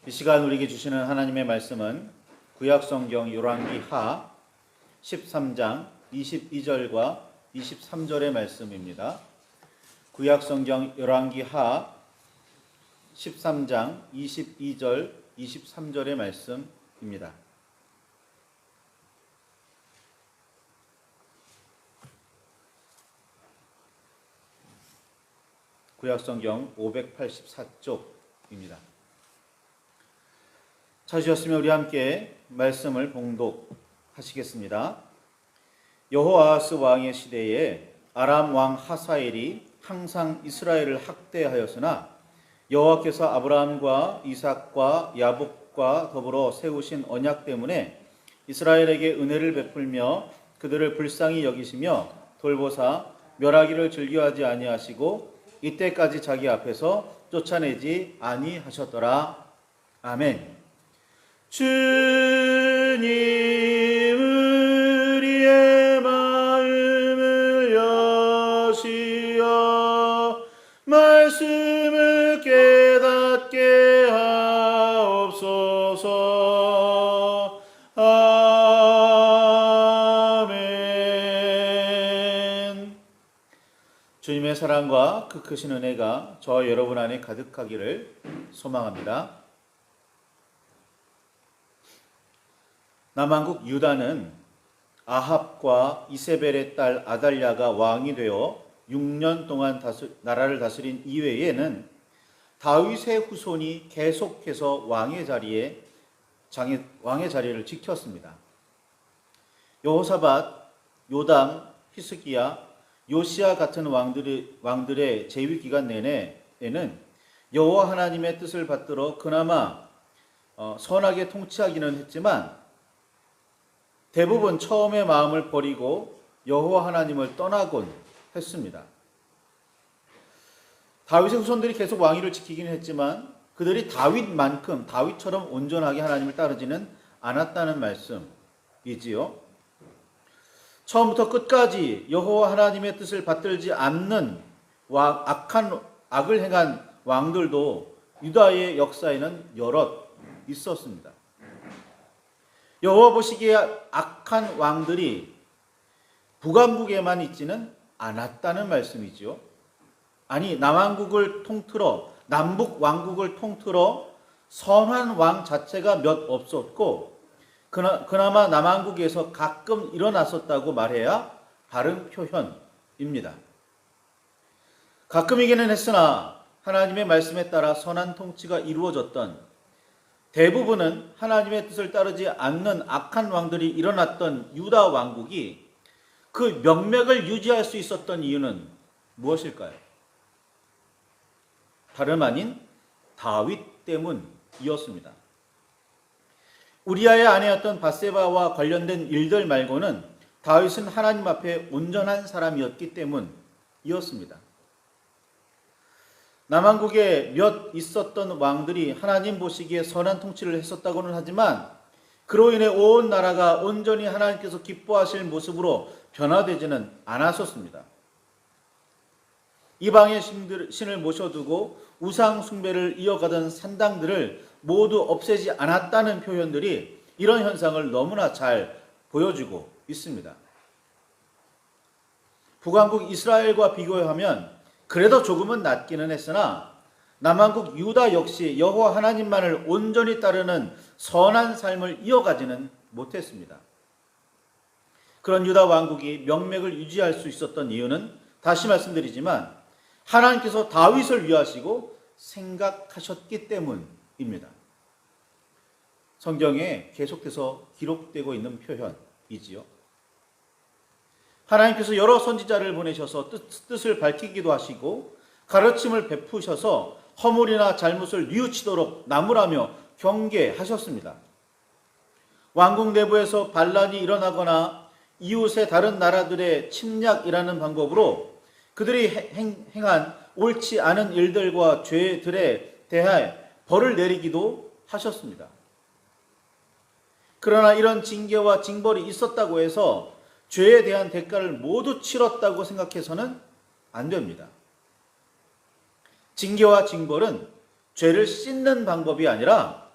이 시간 우리에게 주시는 하나님의 말씀은 구약성경 열왕기하 13장 22절과 23절의 말씀입니다. 구약성경 열왕기하 13장 22절 23절의 말씀입니다. 구약성경 584쪽입니다. 찾으셨으면 우리 함께 말씀을 봉독하시겠습니다. 여호아하스 왕의 시대에 아람 왕 하사엘이 항상 이스라엘을 학대하였으나 여호와께서 아브라함과 이삭과 야곱과 더불어 세우신 언약 때문에 이스라엘에게 은혜를 베풀며 그들을 불쌍히 여기시며 돌보사 멸하기를 즐겨하지 아니하시고 이때까지 자기 앞에서 쫓아내지 아니하셨더라. 아멘. 주님 우리의 마음을 여시어 말씀을 깨닫게 하옵소서. 아멘. 주님의 사랑과 그 크신 은혜가 저와 여러분 안에 가득하기를 소망합니다. 남왕국 유다는 아합과 이세벨의 딸 아달랴가 왕이 되어 6년 동안 나라를 다스린 이외에는 다윗의 후손이 계속해서 왕의 자리를 지켰습니다. 여호사밧, 요담, 히스기야, 요시야 같은 왕들의 재위 기간 내내에는 여호와 하나님의 뜻을 받들어 그나마 선하게 통치하기는 했지만 대부분 처음의 마음을 버리고 여호와 하나님을 떠나곤 했습니다. 다윗의 후손들이 계속 왕위를 지키긴 했지만 그들이 다윗처럼 온전하게 하나님을 따르지는 않았다는 말씀이지요. 처음부터 끝까지 여호와 하나님의 뜻을 받들지 않는 악을 행한 왕들도 유다의 역사에는 여럿 있었습니다. 여호와 보시기에 악한 왕들이 북왕국에만 있지는 않았다는 말씀이지요. 아니, 남왕국을 통틀어 남북 왕국을 통틀어 선한 왕 자체가 몇 없었고 그나마 남왕국에서 가끔 일어났었다고 말해야 바른 표현입니다. 가끔이기는 했으나 하나님의 말씀에 따라 선한 통치가 이루어졌던, 대부분은 하나님의 뜻을 따르지 않는 악한 왕들이 일어났던 유다 왕국이 그 명맥을 유지할 수 있었던 이유는 무엇일까요? 다름 아닌 다윗 때문이었습니다. 우리아의 아내였던 밧세바와 관련된 일들 말고는 다윗은 하나님 앞에 온전한 사람이었기 때문이었습니다. 남왕국에 몇 있었던 왕들이 하나님 보시기에 선한 통치를 했었다고는 하지만 그로 인해 온 나라가 온전히 하나님께서 기뻐하실 모습으로 변화되지는 않았었습니다. 이방의 신을 모셔두고 우상 숭배를 이어가던 산당들을 모두 없애지 않았다는 표현들이 이런 현상을 너무나 잘 보여주고 있습니다. 북왕국 이스라엘과 비교하면 그래도 조금은 낫기는 했으나 남왕국 유다 역시 여호와 하나님만을 온전히 따르는 선한 삶을 이어가지는 못했습니다. 그런 유다 왕국이 명맥을 유지할 수 있었던 이유는 다시 말씀드리지만 하나님께서 다윗을 위하시고 생각하셨기 때문입니다. 성경에 계속해서 기록되고 있는 표현이지요. 하나님께서 여러 선지자를 보내셔서 뜻을 밝히기도 하시고 가르침을 베푸셔서 허물이나 잘못을 뉘우치도록 나무라며 경계하셨습니다. 왕국 내부에서 반란이 일어나거나 이웃의 다른 나라들의 침략이라는 방법으로 그들이 행한 옳지 않은 일들과 죄들에 대해 벌을 내리기도 하셨습니다. 그러나 이런 징계와 징벌이 있었다고 해서 죄에 대한 대가를 모두 치렀다고 생각해서는 안 됩니다. 징계와 징벌은 죄를 씻는 방법이 아니라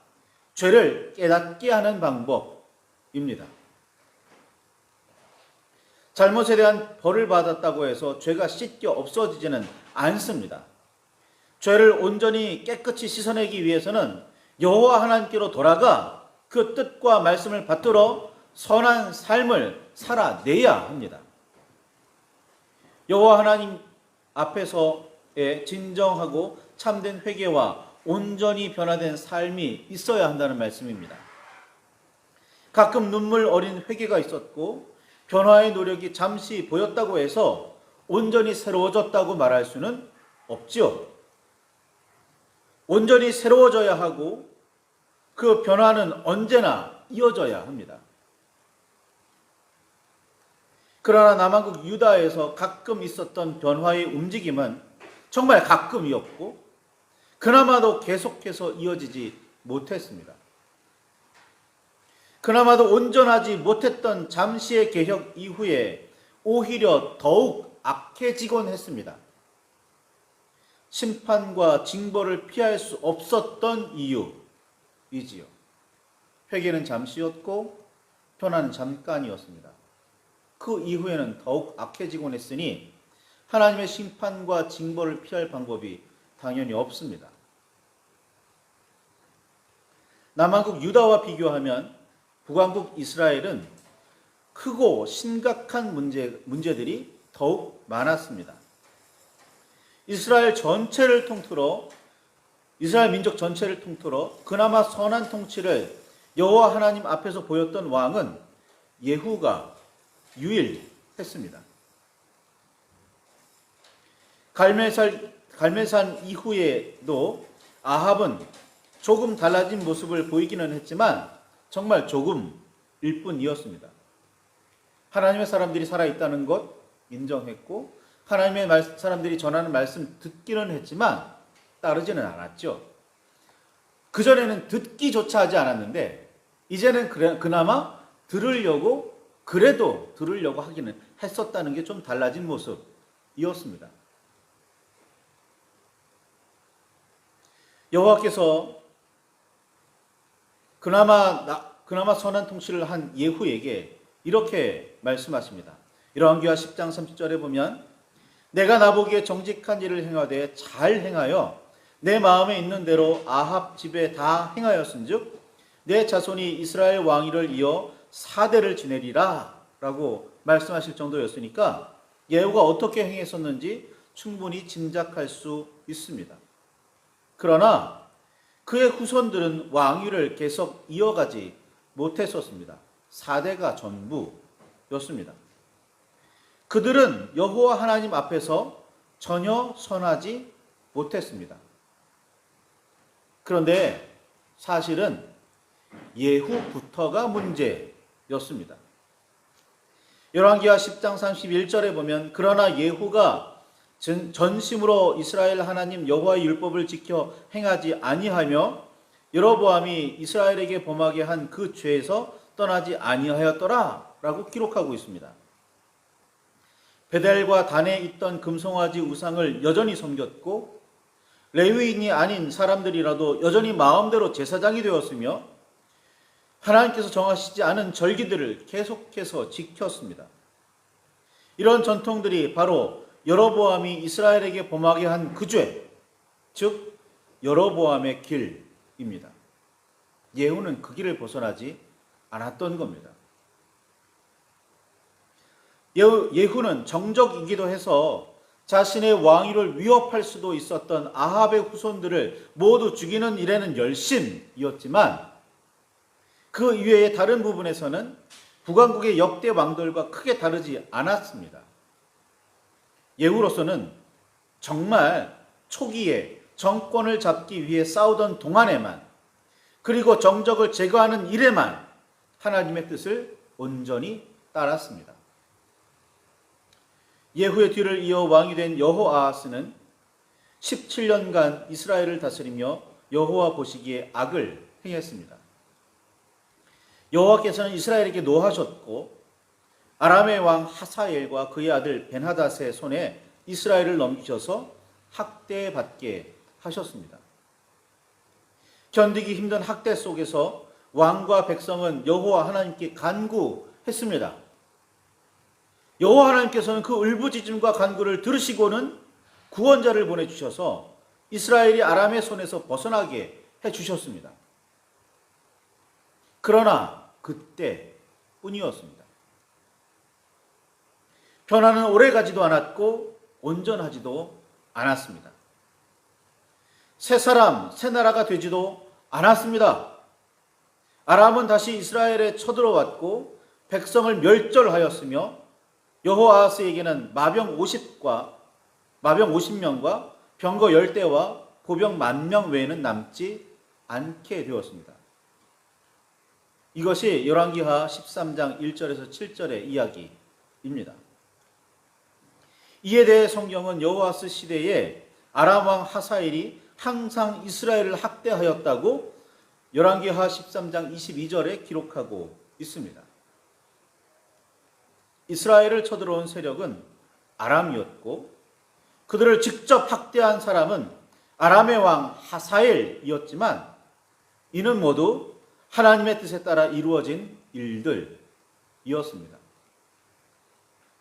죄를 깨닫게 하는 방법입니다. 잘못에 대한 벌을 받았다고 해서 죄가 씻겨 없어지지는 않습니다. 죄를 온전히 깨끗이 씻어내기 위해서는 여호와 하나님께로 돌아가 그 뜻과 말씀을 받들어 선한 삶을 살아내야 합니다. 여호와 하나님 앞에서의 진정하고 참된 회개와 온전히 변화된 삶이 있어야 한다는 말씀입니다. 가끔 눈물 어린 회개가 있었고 변화의 노력이 잠시 보였다고 해서 온전히 새로워졌다고 말할 수는 없지요. 온전히 새로워져야 하고 그 변화는 언제나 이어져야 합니다. 그러나 남한국 유다에서 가끔 있었던 변화의 움직임은 정말 가끔이었고 그나마도 계속해서 이어지지 못했습니다. 그나마도 온전하지 못했던 잠시의 개혁 이후에 오히려 더욱 악해지곤 했습니다. 심판과 징벌을 피할 수 없었던 이유이지요. 회개는 잠시였고 변화는 잠깐이었습니다. 그 이후에는 더욱 악해지곤 했으니 하나님의 심판과 징벌을 피할 방법이 당연히 없습니다. 남한국 유다와 비교하면 북왕국 이스라엘은 크고 심각한 문제들이 더욱 많았습니다. 이스라엘 민족 전체를 통틀어 그나마 선한 통치를 여호와 하나님 앞에서 보였던 왕은 예후가 유일했습니다. 갈멜산 이후에도 아합은 조금 달라진 모습을 보이기는 했지만 정말 조금일 뿐이었습니다. 하나님의 사람들이 살아있다는 것 인정했고 하나님의 사람들이 전하는 말씀 듣기는 했지만 따르지는 않았죠. 그전에는 듣기조차 하지 않았는데 이제는 그나마 그래도 들으려고 하기는 했었다는 게 좀 달라진 모습이었습니다. 여호와께서 그나마 선한 통치를 한 예후에게 이렇게 말씀하십니다. 열왕기하 10장 30절에 보면 내가 나보기에 정직한 일을 행하되 잘 행하여 내 마음에 있는 대로 아합 집에 다 행하였은즉 내 자손이 이스라엘 왕위를 이어 4대를 지내리라 라고 말씀하실 정도였으니까 예후가 어떻게 행했었는지 충분히 짐작할 수 있습니다. 그러나 그의 후손들은 왕위를 계속 이어가지 못했었습니다. 4대가 전부였습니다. 그들은 여호와 하나님 앞에서 전혀 선하지 못했습니다. 그런데 사실은 예후부터가 문제였습니다. 열왕기하 10장 31절에 보면 그러나 예후가 전심으로 이스라엘 하나님 여호와의 율법을 지켜 행하지 아니하며 여로보암이 이스라엘에게 범하게 한 그 죄에서 떠나지 아니하였더라 라고 기록하고 있습니다. 베델과 단에 있던 금송아지 우상을 여전히 섬겼고 레위인이 아닌 사람들이라도 여전히 마음대로 제사장이 되었으며 하나님께서 정하시지 않은 절기들을 계속해서 지켰습니다. 이런 전통들이 바로 여로보암이 이스라엘에게 범하게 한 그 죄, 즉 여로보암의 길입니다. 예후는 그 길을 벗어나지 않았던 겁니다. 예후는 정적이기도 해서 자신의 왕위를 위협할 수도 있었던 아합의 후손들을 모두 죽이는 일에는 열심이었지만 그 이외의 다른 부분에서는 북왕국의 역대 왕들과 크게 다르지 않았습니다. 예후로서는 정말 초기에 정권을 잡기 위해 싸우던 동안에만 그리고 정적을 제거하는 일에만 하나님의 뜻을 온전히 따랐습니다. 예후의 뒤를 이어 왕이 된 여호아하스는 17년간 이스라엘을 다스리며 여호와 보시기에 악을 행했습니다. 여호와께서는 이스라엘에게 노하셨고 아람의 왕 하사엘과 그의 아들 벤하닷의 손에 이스라엘을 넘기셔서 학대받게 하셨습니다. 견디기 힘든 학대 속에서 왕과 백성은 여호와 하나님께 간구했습니다. 여호와 하나님께서는 그 울부짖음과 간구를 들으시고는 구원자를 보내주셔서 이스라엘이 아람의 손에서 벗어나게 해주셨습니다. 그러나 그때뿐이었습니다. 변화는 오래가지도 않았고 온전하지도 않았습니다. 새 사람, 새 나라가 되지도 않았습니다. 아람은 다시 이스라엘에 쳐들어왔고 백성을 멸절하였으며 여호아하스에게는 마병 50명과 병거 10대와 보병 10,000명 외에는 남지 않게 되었습니다. 이것이 열왕기하 13장 1절에서 7절의 이야기입니다. 이에 대해 성경은 여호아스 시대에 아람 왕 하사엘이 항상 이스라엘을 학대하였다고 열왕기하 13장 22절에 기록하고 있습니다. 이스라엘을 쳐들어온 세력은 아람이었고 그들을 직접 학대한 사람은 아람의 왕 하사엘이었지만 이는 모두 하나님의 뜻에 따라 이루어진 일들이었습니다.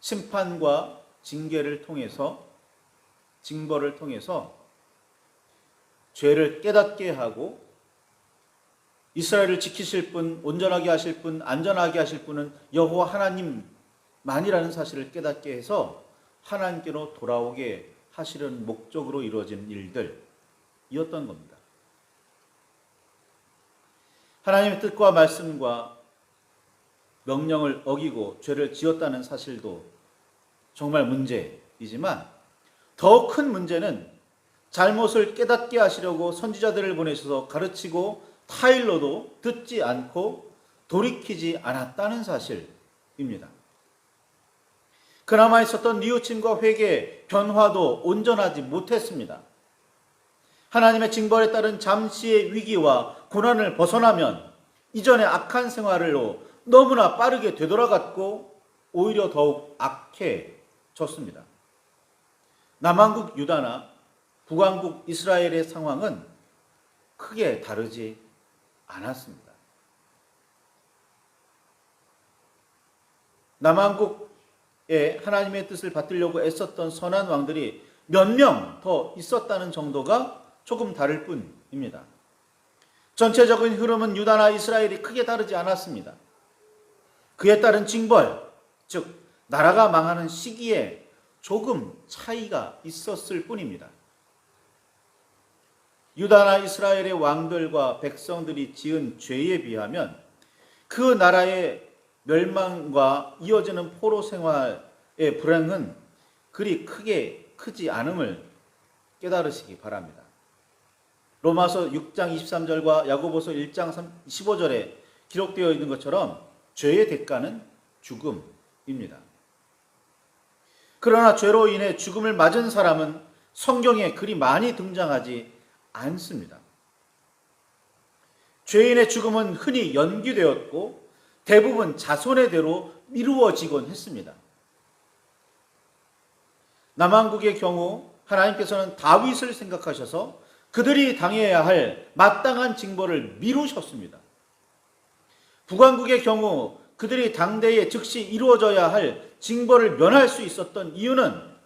심판과 징벌을 통해서 죄를 깨닫게 하고 이스라엘을 지키실 분, 온전하게 하실 분, 안전하게 하실 분은 여호와 하나님만이라는 사실을 깨닫게 해서 하나님께로 돌아오게 하시려는 목적으로 이루어진 일들이었던 겁니다. 하나님의 뜻과 말씀과 명령을 어기고 죄를 지었다는 사실도 정말 문제이지만 더 큰 문제는 잘못을 깨닫게 하시려고 선지자들을 보내셔서 가르치고 타일러도 듣지 않고 돌이키지 않았다는 사실입니다. 그나마 있었던 뉘우침과 회개, 변화도 온전하지 못했습니다. 하나님의 징벌에 따른 잠시의 위기와 고난을 벗어나면 이전의 악한 생활로 너무나 빠르게 되돌아갔고 오히려 더욱 악해졌습니다. 남왕국 유다나 북왕국 이스라엘의 상황은 크게 다르지 않았습니다. 남왕국에 하나님의 뜻을 받들려고 애썼던 선한 왕들이 몇 명 더 있었다는 정도가 조금 다를 뿐입니다. 전체적인 흐름은 유다나 이스라엘이 크게 다르지 않았습니다. 그에 따른 징벌, 즉 나라가 망하는 시기에 조금 차이가 있었을 뿐입니다. 유다나 이스라엘의 왕들과 백성들이 지은 죄에 비하면 그 나라의 멸망과 이어지는 포로 생활의 불행은 그리 크지 않음을 깨달으시기 바랍니다. 로마서 6장 23절과 야고보서 1장 15절에 기록되어 있는 것처럼 죄의 대가는 죽음입니다. 그러나 죄로 인해 죽음을 맞은 사람은 성경에 그리 많이 등장하지 않습니다. 죄인의 죽음은 흔히 연기되었고 대부분 자손의 대로 미루어지곤 했습니다. 남왕국의 경우 하나님께서는 다윗을 생각하셔서 그들이 당해야 할 마땅한 징벌을 미루셨습니다. 북왕국의 경우 그들이 당대에 즉시 이루어져야 할 징벌을 면할 수 있었던 이유는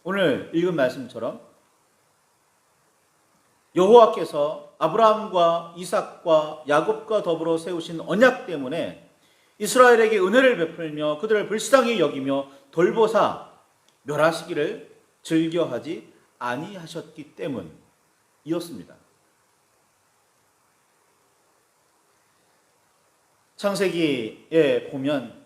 오늘 읽은 말씀처럼 여호와께서 아브라함과 이삭과 야곱과 더불어 세우신 언약 때문에 이스라엘에게 은혜를 베풀며 그들을 불쌍히 여기며 돌보사 멸하시기를 즐겨하지 아니하셨기 때문이었습니다. 창세기에 보면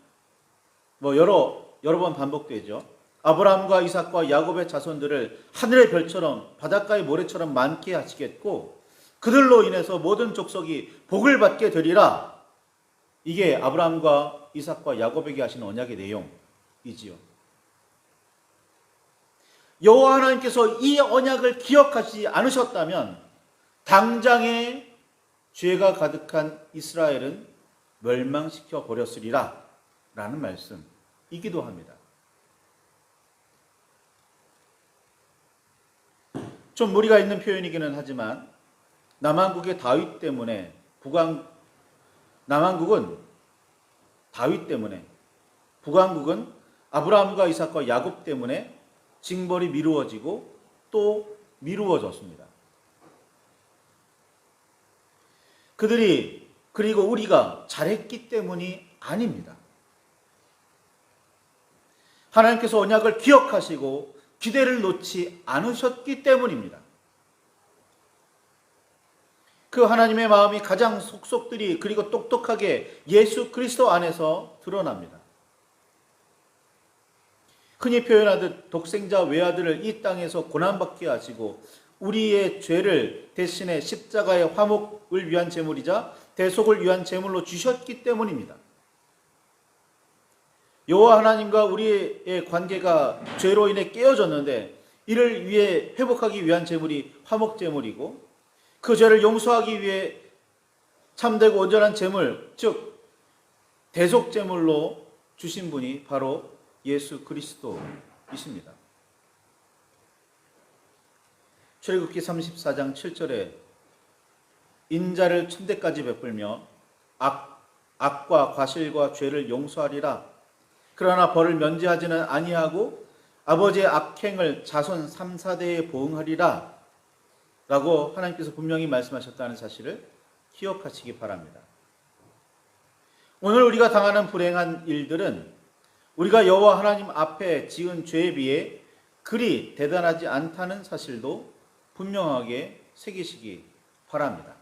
여러 번 반복되죠. 아브라함과 이삭과 야곱의 자손들을 하늘의 별처럼 바닷가의 모래처럼 많게 하시겠고 그들로 인해서 모든 족속이 복을 받게 되리라. 이게 아브라함과 이삭과 야곱에게 하신 언약의 내용이지요. 여호와 하나님께서 이 언약을 기억하지 않으셨다면 당장에 죄가 가득한 이스라엘은 멸망시켜 버렸으리라 라는 말씀이기도 합니다. 좀 무리가 있는 표현이기는 하지만 남한국의 다윗 때문에 남한국은 다윗 때문에, 북한국은 아브라함과 이삭과 야곱 때문에 징벌이 미루어지고 또 미루어졌습니다. 그들이 그리고 우리가 잘했기 때문이 아닙니다. 하나님께서 언약을 기억하시고 기대를 놓지 않으셨기 때문입니다. 그 하나님의 마음이 가장 속속들이 그리고 똑똑하게 예수 그리스도 안에서 드러납니다. 흔히 표현하듯 독생자 외아들을 이 땅에서 고난받게 하시고 우리의 죄를 대신에 십자가의 화목을 위한 제물이자 대속을 위한 제물로 주셨기 때문입니다. 여호와 하나님과 우리의 관계가 죄로 인해 깨어졌는데 이를 위해 회복하기 위한 제물이 화목 제물이고 그 죄를 용서하기 위해 참되고 온전한 제물, 즉 대속 제물로 주신 분이 바로 예수 그리스도이십니다. 출애굽기 34장 7절에 인자를 천대까지 베풀며 악과 과실과 죄를 용서하리라. 그러나 벌을 면제하지는 아니하고 아버지의 악행을 자손 3, 4대에 보응하리라 라고 하나님께서 분명히 말씀하셨다는 사실을 기억하시기 바랍니다. 오늘 우리가 당하는 불행한 일들은 우리가 여호와 하나님 앞에 지은 죄에 비해 그리 대단하지 않다는 사실도 분명하게 새기시기 바랍니다.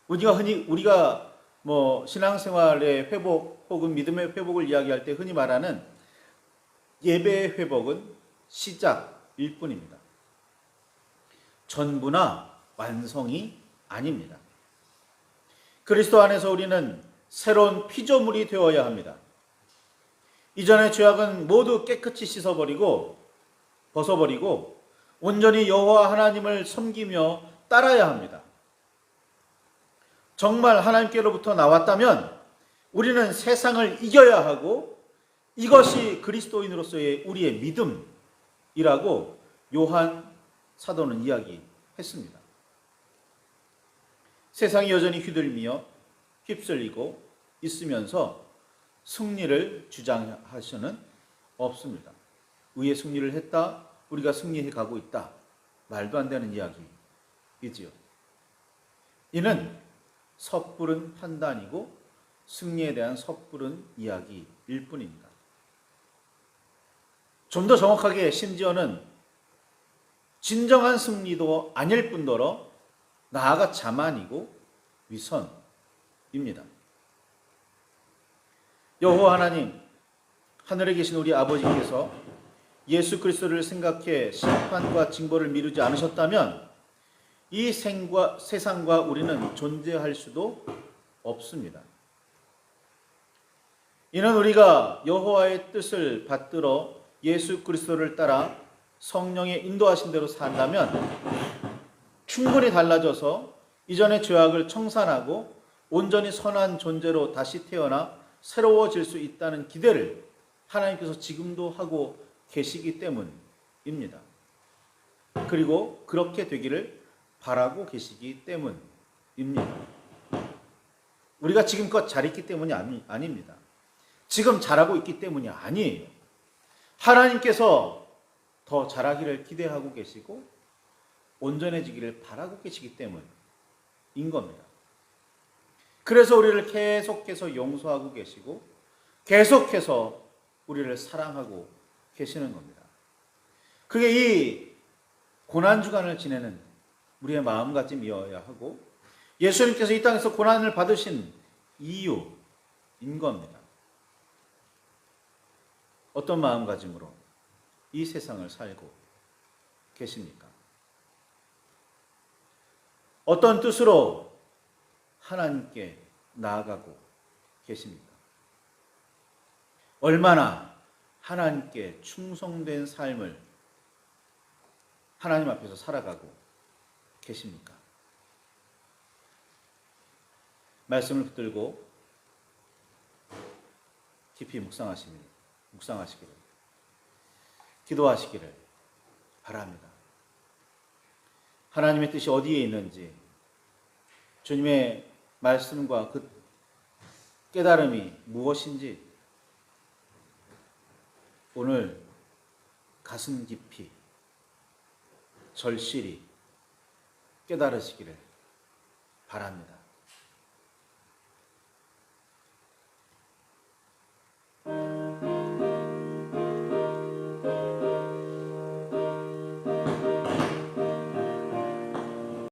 우리가 신앙생활의 회복 혹은 믿음의 회복을 이야기할 때 흔히 말하는 예배의 회복은 시작일 뿐입니다. 전부나 완성이 아닙니다. 그리스도 안에서 우리는 새로운 피조물이 되어야 합니다. 이전의 죄악은 모두 깨끗이 벗어버리고 온전히 여호와 하나님을 섬기며 따라야 합니다. 정말 하나님께로부터 나왔다면 우리는 세상을 이겨야 하고 이것이 그리스도인으로서의 우리의 믿음이라고 요한 사도는 이야기했습니다. 세상이 여전히 휩쓸리고 있으면서 승리를 주장할 수는 없습니다. 의의 승리를 했다, 우리가 승리해 가고 있다. 말도 안 되는 이야기이지요. 이는 섣부른 판단이고 승리에 대한 섣부른 이야기일 뿐입니다. 좀 더 정확하게 심지어는 진정한 승리도 아닐 뿐더러 나아가 자만이고 위선입니다. 여호와 하나님, 하늘에 계신 우리 아버지께서 예수 그리스도를 생각해 심판과 징벌을 미루지 않으셨다면 이 세상과 우리는 존재할 수도 없습니다. 이는 우리가 여호와의 뜻을 받들어 예수 그리스도를 따라 성령의 인도하신 대로 산다면 충분히 달라져서 이전의 죄악을 청산하고 온전히 선한 존재로 다시 태어나 새로워질 수 있다는 기대를 하나님께서 지금도 하고 계시기 때문입니다. 그리고 그렇게 되기를 바라고 계시기 때문입니다. 우리가 지금껏 잘했기 때문이 아닙니다. 지금 잘하고 있기 때문이 아니에요. 하나님께서 더 잘하기를 기대하고 계시고 온전해지기를 바라고 계시기 때문인 겁니다. 그래서 우리를 계속해서 용서하고 계시고 계속해서 우리를 사랑하고 계시는 겁니다. 그게 이 고난주간을 지내는 우리의 마음가짐이어야 하고 예수님께서 이 땅에서 고난을 받으신 이유인 겁니다. 어떤 마음가짐으로 이 세상을 살고 계십니까? 어떤 뜻으로 하나님께 나아가고 계십니까? 얼마나 하나님께 충성된 삶을 하나님 앞에서 살아가고 계십니까? 말씀을 붙들고 깊이 묵상하시기를 기도하시기를 바랍니다. 하나님의 뜻이 어디에 있는지, 주님의 말씀과 그 깨달음이 무엇인지 오늘 가슴 깊이 절실히 깨달으시기를 바랍니다.